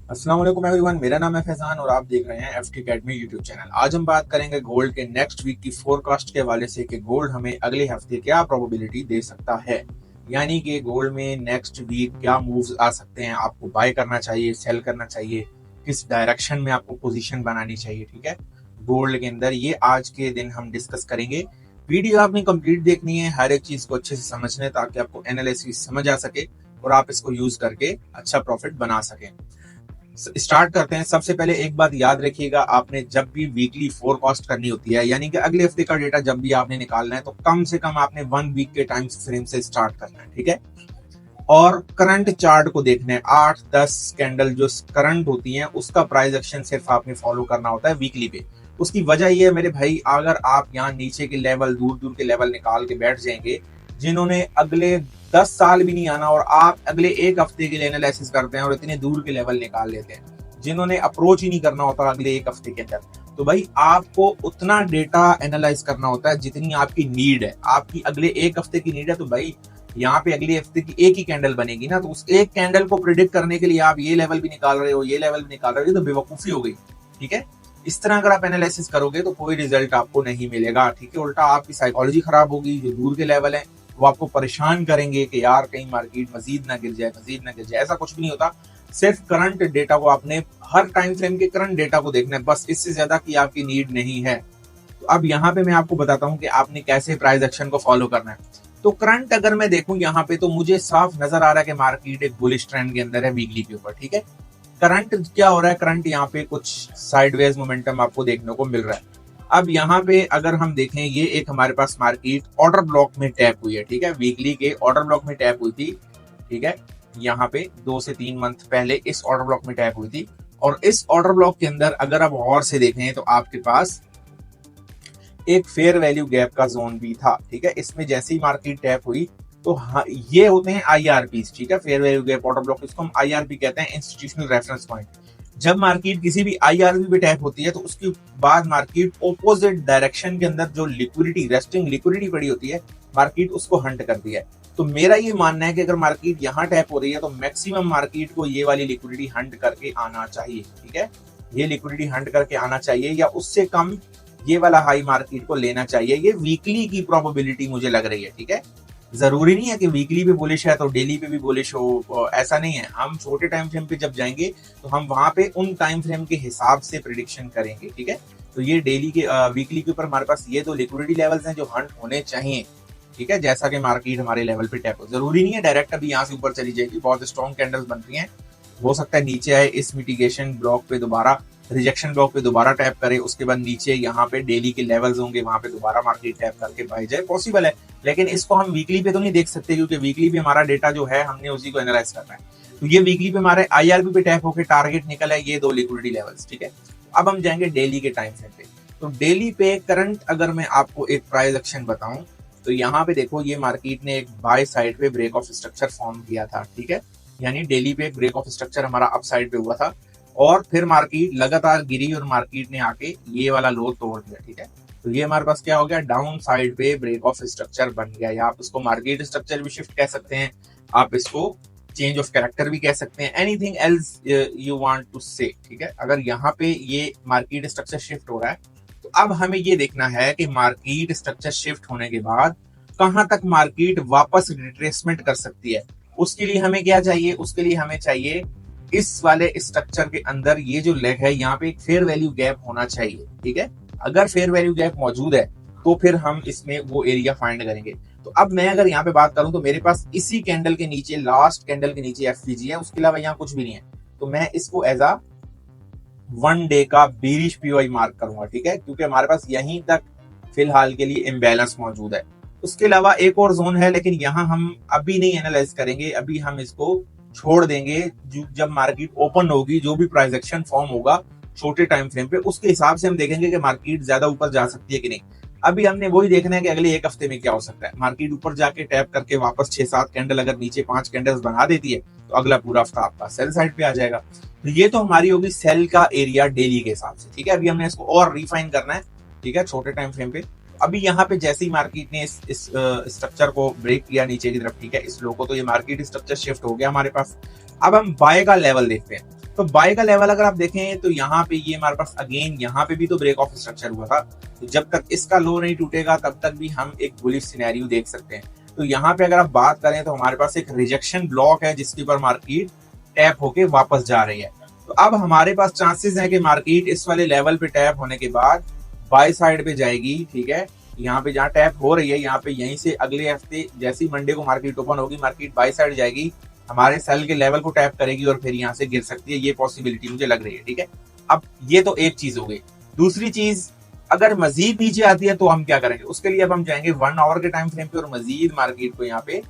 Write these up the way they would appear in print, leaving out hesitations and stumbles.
अस्सलाम वालेकुम एवरीवन, मेरा नाम है फैजान और आप देख रहे हैं एफटी अकेडमी यूट्यूब चैनल। आज हम बात करेंगे गोल्ड के नेक्स्ट वीक की फोरकास्ट के हवाले से कि गोल्ड हमें अगले हफ्ते क्या प्रोबेबिलिटी दे सकता है। यानी कि गोल्ड में नेक्स्ट वीक क्या मूव्स आ सकते हैं, आपको बाय करना चाहिए, सेल करना चाहिए, किस डायरेक्शन में आपको पोजीशन बनानी चाहिए। ठीक है, गोल्ड के अंदर ये आज के दिन हम डिस्कस करेंगे। वीडियो आपने कंप्लीट देखनी है, हर एक चीज को अच्छे से समझना है ताकि आपको एनालिसिस समझ आ सके और आप इसको यूज करके अच्छा प्रॉफिट बना सकें। स्टार्ट करते हैं। सबसे पहले एक बात याद रखिएगा, आपने जब भी वीकली फोरकास्ट करनी होती है, यानी कि अगले हफ्ते का डेटा जब भी आपने निकालना है, तो कम से कम आपने 1 वीक के टाइम फ्रेम से स्टार्ट करना है। ठीक है, और करंट चार्ट को देखना है। 8-10 कैंडल जो करंट होती हैं उसका प्राइस एक्शन सिर्फ आपने फॉलो करना होता है वीकली पे। उसकी वजह ये है मेरे भाई, अगर आप यहाँ नीचे के लेवल, दूर दूर के लेवल निकाल के बैठ जाएंगे, जिन्होंने अगले 10 साल भी नहीं आना, और आप अगले एक हफ्ते के लिए एनालिसिस करते हैं और इतने दूर के लेवल निकाल लेते हैं, जिन्होंने अप्रोच ही नहीं करना होता अगले एक हफ्ते के अंदर, तो भाई आपको उतना डेटा एनालाइज करना होता है जितनी आपकी नीड है। आपकी अगले एक हफ्ते की नीड है, तो भाई यहाँ पे अगले हफ्ते की एक ही कैंडल बनेगी ना, तो उस एक कैंडल को प्रिडिक्ट करने के लिए आप ये लेवल भी निकाल रहे हो, ये लेवल भी निकाल रहे हो, तो बेवकूफी हो गई। ठीक है, इस तरह अगर आप एनालिसिस करोगे तो कोई रिजल्ट आपको नहीं मिलेगा। ठीक है, उल्टा आपकी साइकोलॉजी खराब होगी। जो दूर के लेवल है वो आपको परेशान करेंगे कि यार कहीं मार्केट मजीद ना गिर जाए, मजीद ना गिर जाए। ऐसा कुछ भी नहीं होता, सिर्फ करंट डेटा को आपने, हर टाइम फ्रेम के करंट डेटा को देखना है, बस इससे ज्यादा की आपकी नीड नहीं है। तो अब यहाँ पे मैं आपको बताता हूँ कि आपने कैसे प्राइस एक्शन को फॉलो करना है। तो करंट अगर मैं देखूं यहाँ पे, तो मुझे साफ नजर आ रहा है कि मार्केट एक बुलिश ट्रेंड के अंदर है वीकली के ऊपर। ठीक है, करंट क्या हो रहा है, करंट यहाँ पे कुछ साइडवेज मोमेंटम आपको देखने को मिल रहा है। अब यहाँ पे अगर हम देखें, ये एक हमारे पास मार्केट ऑर्डर ब्लॉक में टैप हुई है। ठीक है, वीकली के ऑर्डर ब्लॉक में टैप हुई थी। ठीक है, यहाँ पे 2 से 3 मंथ पहले इस ऑर्डर ब्लॉक में टैप हुई थी, और इस ऑर्डर ब्लॉक के अंदर अगर आप गौर से देखें तो आपके पास एक फेयर वैल्यू गैप का जोन भी था। ठीक है, इसमें जैसे ही मार्केट टैप हुई तो हाँ, ये होते हैं आईआरपी। ठीक है, fair value gap order block, इसको हम आईआरपी कहते हैं, इंस्टीट्यूशनल रेफरेंस पॉइंट। जब मार्केट किसी भी आईआरपी पे टैप होती है तो उसके बाद मार्केट ऑपोजिट डायरेक्शन के अंदर जो लिक्विडिटी, रेस्टिंग लिक्विडिटी पड़ी होती है, मार्केट उसको हंट करती है। तो मेरा ये मानना है कि अगर मार्केट यहाँ टैप हो रही है तो मैक्सिमम मार्केट को ये वाली लिक्विडिटी हंट करके आना चाहिए। ठीक है, ये लिक्विडिटी हंट करके आना चाहिए, या उससे कम ये वाला हाई मार्केट को लेना चाहिए। ये वीकली की प्रोबेबिलिटी मुझे लग रही है। ठीक है, जरूरी नहीं है कि वीकली पे बुलिश है तो डेली पे भी बुलिश हो, ऐसा नहीं है। हम छोटे टाइम फ्रेम पे जब जाएंगे तो हम वहां पे उन टाइम फ्रेम के हिसाब से प्रिडिक्शन करेंगे। ठीक है, तो ये डेली के वीकली के ऊपर हमारे पास ये दो लिक्विडिटी लेवल्स हैं जो हंट होने चाहिए। ठीक है, जैसा कि मार्केट हमारे लेवल पे टैप हो, जरूरी नहीं है डायरेक्ट अभी यहाँ से ऊपर चली जाएगी। बहुत स्ट्रॉन्ग कैंडल्स बन रही हैं, हो सकता है नीचे आए, इस मिटिगेशन ब्लॉक पे दोबारा, रिजेक्शन ब्लॉक पे दोबारा टैप करे, उसके बाद नीचे यहाँ पे डेली के लेवल्स होंगे, वहां पे दोबारा मार्केट टैप करके बाय जाए, पॉसिबल है। लेकिन इसको हम वीकली पे तो नहीं देख सकते, क्योंकि वीकली पे हमारा डेटा जो है हमने उसी को एनालाइज करना है। तो ये वीकली पे हमारे आईआरपी पे टैप होकर टारगेट निकला है, ये दो लिक्विडिटी लेवल्स। ठीक है, अब हम जाएंगे डेली के टाइम फ्रेम पे। तो डेली पे करंट अगर मैं आपको एक प्राइस एक्शन बताऊं, तो यहाँ पे देखो, ये मार्केट ने एक बाय साइड पे ब्रेक ऑफ स्ट्रक्चर फॉर्म किया था। ठीक है, यानी डेली पे एक ब्रेक ऑफ स्ट्रक्चर हमारा अप साइड पे हुआ था, और फिर मार्केट लगातार गिरी और मार्केट ने आके ये वाला लो तोड़ दिया। ठीक है, तो ये हमारे पास क्या हो गया, डाउन साइड पे ब्रेक ऑफ स्ट्रक्चर बन गया, या आप इसको मार्केट स्ट्रक्चर भी शिफ्ट कह सकते हैं, आप इसको चेंज ऑफ कैरेक्टर भी कह सकते हैं, anything else you want to say. ठीक है, अगर यहाँ पे ये मार्केट स्ट्रक्चर शिफ्ट हो रहा है, तो अब हमें ये देखना है कि मार्केट स्ट्रक्चर शिफ्ट होने के बाद कहां तक मार्केट वापस रिट्रेसमेंट कर सकती है। उसके लिए हमें क्या चाहिए, उसके लिए हमें चाहिए इस वाले स्ट्रक्चर के अंदर ये जो लेग है, यहाँ पे एक फेयर वैल्यू गैप होना चाहिए। ठीक है, अगर फेयर वैल्यू गैप मौजूद है तो फिर हम इसमें वो एरिया फाइंड करेंगे। तो अब मैं अगर यहाँ पे बात करूं तो मेरे पास इसी कैंडल के नीचे, लास्ट कैंडल के नीचे एफवीजी है, उसके अलावा यहाँ कुछ भी नहीं है, तो मैं इसको एज अ 1 डे का बेरिश पीओआई मार्क करूंगा। ठीक है, क्योंकि हमारे पास यहीं तक फिलहाल के लिए इम्बैलेंस मौजूद है। उसके अलावा एक और जोन है, लेकिन यहाँ हम अभी नहीं एनालाइज करेंगे, अभी हम इसको छोड़ देंगे। जब मार्केट ओपन होगी, जो भी प्राइस एक्शन फॉर्म होगा छोटे टाइम फ्रेम पे, उसके हिसाब से हम देखेंगे कि मार्केट ज्यादा ऊपर जा सकती है कि नहीं। अभी हमने वही देखना है कि अगले एक हफ्ते में क्या हो सकता है। मार्केट ऊपर जाके टैप करके वापस 6-7 कैंडल, अगर नीचे 5 कैंडल्स बना देती है, तो अगला पूरा हफ्ता आपका सेल साइड पे आ जाएगा। तो ये तो हमारी होगी सेल का एरिया डेली के हिसाब से। ठीक है, अभी हमने इसको और रिफाइन करना है। ठीक है, छोटे टाइम फ्रेम पे अभी यहाँ पे जैसे ही मार्केट ने इस स्ट्रक्चर को ब्रेक किया नीचे की तरफ, ठीक है, इस लो को, तो ये मार्केट स्ट्रक्चर शिफ्ट हो गया हमारे पास। अब हम बाय का लेवल देखते हैं। तो बाय का लेवल अगर आप देखें तो यहाँ पे ये हमारे पास अगेन यहाँ पे भी तो ब्रेक ऑफ स्ट्रक्चर हुआ था, तो जब तक इसका लो नहीं टूटेगा तब तक भी हम एक बुलिश सिनेरियो देख सकते हैं। तो यहाँ पे अगर आप बात करें तो हमारे पास एक रिजेक्शन ब्लॉक है जिसके ऊपर मार्केट टैप होके वापस जा रही है। तो अब हमारे पास चांसेस है कि मार्केट इस वाले लेवल पे टैप होने के बाद बाय साइड पे जाएगी, ठीक है। यहाँ पे जहाँ टैप हो रही है यहाँ पे यहीं से अगले हफ्ते जैसे ही मंडे को मार्केट ओपन होगी मार्केट बाय साइड जाएगी, हमारे सेल के लेवल को टैप करेगी और फिर यहाँ से गिर सकती है, ये पॉसिबिलिटी मुझे लग रही है, ठीक है। अब ये तो एक चीज हो गई। दूसरी चीज, अगर मजीद नीचे आती है तो हम क्या करेंगे, उसके लिए अब हम जाएंगे 1 आवर के टाइम फ्रेम पे और मजीद मार्केट को यहाँ पे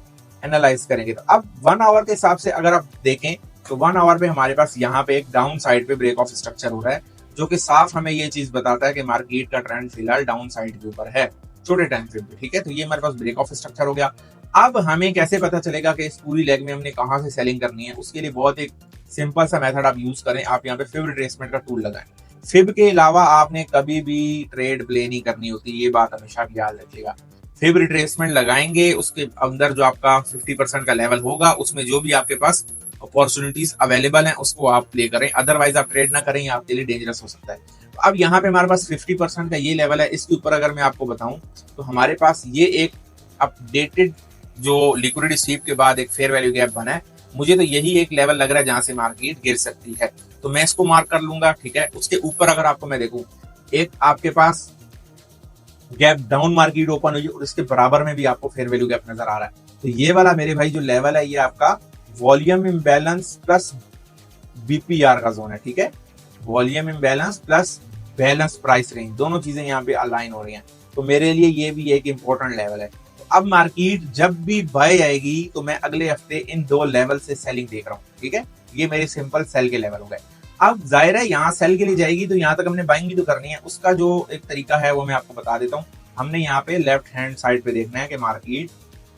एनालाइज करेंगे। तो अब 1 आवर के हिसाब से अगर आप देखें तो 1 आवर पे हमारे पास यहाँ पे एक डाउन साइड पे ब्रेक ऑफ स्ट्रक्चर हो रहा है, जो कि साफ हमें ये चीज बताता है कि मार्केट का ट्रेंड फिलहाल डाउन साइड के ऊपर है छोटे टाइम फ्रेम पे, ठीक है। तो ये हमारे पास ब्रेक ऑफ स्ट्रक्चर हो गया। अब हमें कैसे पता चलेगा कि इस पूरी लेग में हमने कहां से सेलिंग करनी है, उसके लिए बहुत एक सिंपल सा मेथड आप यूज करें। आप यहाँ पे फिब रिट्रेसमेंट का टूल लगाएं। फिब के अलावा आपने कभी भी ट्रेड प्ले नहीं करनी होती, ये बात हमेशा याद रखिएगा। फिब रिट्रेसमेंट लगाएंगे, उसके अंदर जो आपका 50% का लेवल होगा उसमें जो भी आपके पास अपॉर्चुनिटीज अवेलेबल हैं उसको आप प्ले करें, अदरवाइज आप ट्रेड ना करें, आपके लिए डेंजरस हो सकता है। तो अब यहाँ पे हमारे पास 50% का ये लेवल है। इसके ऊपर अगर मैं आपको बताऊं तो हमारे पास ये एक अपडेटेड जो लिक्विडिटी स्वीप के बाद एक फेयर वैल्यू गैप बना है, मुझे तो यही एक लेवल लग रहा है जहां से मार्केट गिर सकती है, तो मैं इसको मार्क कर लूंगा, ठीक है। उसके ऊपर अगर आपको मैं देखूं एक आपके पास गैप डाउन मार्केट ओपन हुई और इसके बराबर में भी आपको फेयर वैल्यू गैप नजर आ रहा है। तो ये वाला मेरे भाई जो लेवल है ये आपका वॉल्यूम इम्बैलेंस प्लस बीपीआर का जोन है, ठीक है। Volume imbalance plus balance price range, दोनों चीजें यहाँ पे अलाइन हो रही हैं, तो मेरे लिए ये भी एक इंपॉर्टेंट लेवल है। तो अब मार्केट जब भी बाय आएगी तो मैं अगले हफ्ते इन 2 लेवल से सेलिंग देख रहा हूँ, ठीक है। ये मेरे सिंपल सेल के लेवल हो गए। अब जाहिर है यहाँ सेल के लिए जाएगी तो यहाँ तक हमने बाइंग भी तो करनी है, उसका जो एक तरीका है वो मैं आपको बता देता हूँ। हमने यहाँ पे लेफ्ट हैंड साइड पे देखना है कि मार्केट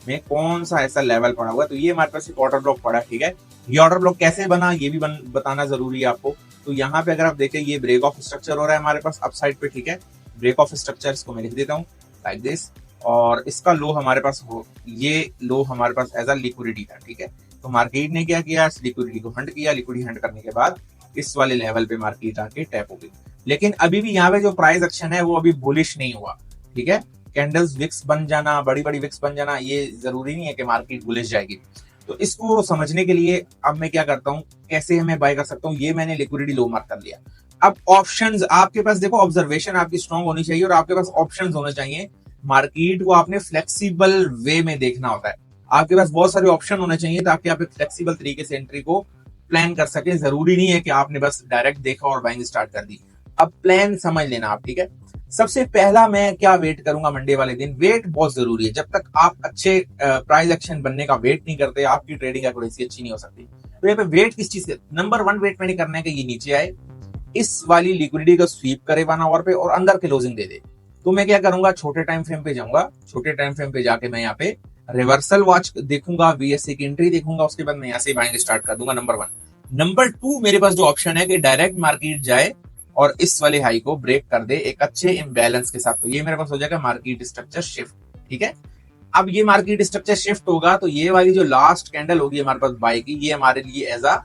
में कौन सा ऐसा लेवल पड़ा हुआ है। तो ये हमारे पास एक ऑर्डर ब्लॉक पड़ा है, ठीक है। ये ऑर्डर ब्लॉक कैसे बना ये भी बताना जरूरी है आपको। तो यहाँ पे अगर आप देखें ये ब्रेक ऑफ स्ट्रक्चर हो रहा है हमारे पास अप साइड पे, ठीक है। ब्रेक ऑफ स्ट्रक्चर इसको मैं लिख देता हूँ लाइक दिस, और इसका लो हमारे पास हो, ये लो हमारे पास एज अ लिक्विडिटी था, ठीक है। तो मार्केट ने क्या किया, इस लिक्विडिटी को हंट किया, लिक्विडिटी हंट करने के बाद इस वाले लेवल पे मार्केट आके टैप हो गई। लेकिन अभी भी यहाँ पे जो प्राइस एक्शन है वो अभी बुलिश नहीं हुआ, ठीक है। कैंडल्स विक्स बन जाना, बड़ी बड़ी विक्स बन जाना, ये जरूरी नहीं है कि मार्केट बुलिश जाएगी। तो इसको समझने के लिए अब मैं क्या करता हूँ, कैसे हमें बाय कर सकता हूँ, ये मैंने लिक्विडिटी लो मार्क कर लिया। अब ऑप्शंस आपके पास देखो, ऑब्जर्वेशन आपकी स्ट्रांग होनी चाहिए और आपके पास ऑप्शंस होने चाहिए। मार्केट को आपने फ्लेक्सिबल वे में देखना होता है, आपके पास बहुत सारे ऑप्शन होने चाहिए ताकि आप एक फ्लेक्सिबल तरीके से एंट्री को प्लान कर सके। जरूरी नहीं है कि आपने बस डायरेक्ट देखा और बाइंग स्टार्ट कर दी। अब प्लान समझ लेना आप, ठीक है। सबसे पहला मैं क्या वेट करूंगा मंडे वाले दिन, वेट बहुत जरूरी है। जब तक आप अच्छे प्राइस एक्शन बनने का वेट नहीं करते आपकी ट्रेडिंग एक्यूरेसी अच्छी नहीं हो सकती। तो यहाँ पे वेट किस चीज के, नंबर 1 वेट मैंने करना है कि ये नीचे आए, इस वाली लिक्विडिटी को स्वीप करे 1 आवर पे और अंदर क्लोजिंग दे दे। तो मैं क्या करूंगा, छोटे टाइम फ्रेम पे जाऊंगा, छोटे टाइम फ्रेम पे जाके मैं यहाँ पे रिवर्सल वॉच देखूंगा, वीएससी की एंट्री देखूंगा, उसके बाद मैं यहाँ से बाइंग स्टार्ट कर दूंगा, नंबर 1। नंबर 2 मेरे पास जो ऑप्शन है कि डायरेक्ट मार्केट जाए और इस वाले हाई को ब्रेक कर दे एक अच्छे इम्बैलेंस के साथ, तो ये मेरे पास हो जाएगा मार्केट स्ट्रक्चर शिफ्ट, ठीक है। अब ये मार्केट स्ट्रक्चर शिफ्ट होगा तो ये वाली जो लास्ट कैंडल होगी हमारे पास बाय की, ये हमारे लिए एज अ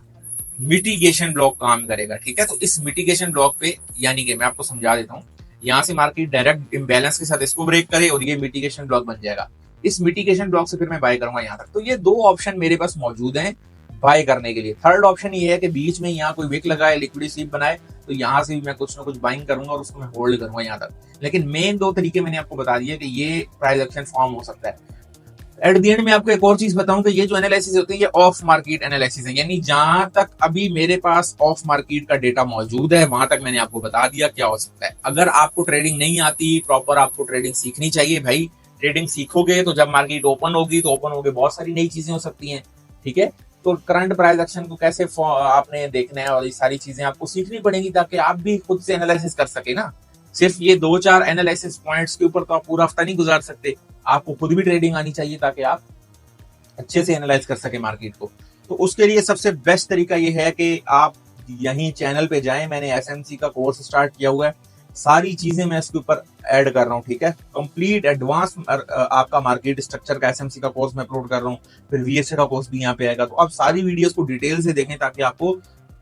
मिटिगेशन ब्लॉक काम करेगा, ठीक है। तो इस मिटिगेशन ब्लॉक पे, यानी कि मैं आपको समझा देता हूँ, यहाँ से मार्केट डायरेक्ट इम्बैलेंस के साथ इसको ब्रेक करे और ये मिटिगेशन ब्लॉक बन जाएगा। इस मिटिगेशन ब्लॉक से फिर मैं बाय करूंगा यहाँ तक। तो ये 2 ऑप्शन मेरे पास मौजूद हैं बाय करने के लिए। थर्ड ऑप्शन ये है कि बीच में यहाँ कोई विक लगाए, लिक्विडिटी स्वीप बनाए, तो यहाँ से भी मैं कुछ ना कुछ बाइंग करूंगा और उसको मैं होल्ड करूंगा यहाँ तक। लेकिन मेन 2 तरीके मैंने आपको बता दिए कि ये प्राइस एक्शन फॉर्म हो सकता है। एट द एंड में आपको एक और चीज बताऊं कि ये जो एनालिसिस होती है ये ऑफ मार्केट एनालिसिस है, यानी जहां तक अभी मेरे पास ऑफ मार्केट का डेटा मौजूद है वहां तक मैंने आपको बता दिया क्या हो सकता है। अगर आपको ट्रेडिंग नहीं आती प्रॉपर, आपको ट्रेडिंग सीखनी चाहिए भाई। ट्रेडिंग सीखोगे तो जब मार्केट ओपन होगी तो ओपन होगे बहुत सारी नई चीजें हो सकती हैं, ठीक है। तो करंट प्राइस एक्शन को कैसे आपने देखना है और ये सारी चीजें आपको सीखनी पड़ेंगी ताकि आप भी खुद से एनालिसिस कर सके ना। सिर्फ ये 2-4 एनालिसिस पॉइंट्स के ऊपर तो आप पूरा हफ्ता नहीं गुजार सकते, आपको खुद भी ट्रेडिंग आनी चाहिए ताकि आप अच्छे से एनालाइज कर सके मार्केट को। तो उसके लिए सबसे बेस्ट तरीका ये है कि आप यहीं चैनल पे जाएं, मैंने एसएमसी का कोर्स स्टार्ट किया हुआ है, सारी चीजें मैं इसके ऊपर ऐड कर रहा हूँ, ठीक है। कंप्लीट एडवांस आपका मार्केट स्ट्रक्चर का एसएमसी का कोर्स मैं अपलोड कर रहा हूँ, फिर वीएसए का कोर्स भी यहाँ पे आएगा। तो आप सारी वीडियोस को डिटेल से देखें ताकि आपको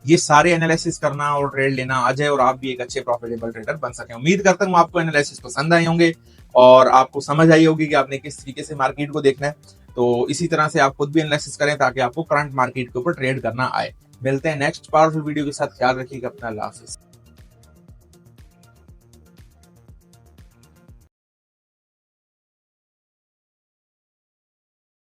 ये सारे एनालिसिस करना और ट्रेड लेना आ जाए और आप भी एक अच्छे प्रॉफिटेबल ट्रेडर बन सकें। उम्मीद करता हूँ आपको एनालिसिस पसंद आए होंगे और आपको समझ आई होगी कि आपने किस तरीके से मार्केट को देखना है। तो इसी तरह से आप खुद भी एनालिसिस करें ताकि आपको करंट मार्केट के ऊपर ट्रेड करना आए। मिलते हैं नेक्स्ट पावरफुल वीडियो के साथ। ख्याल रखिएगा अपना। अल्लाह हाफिज।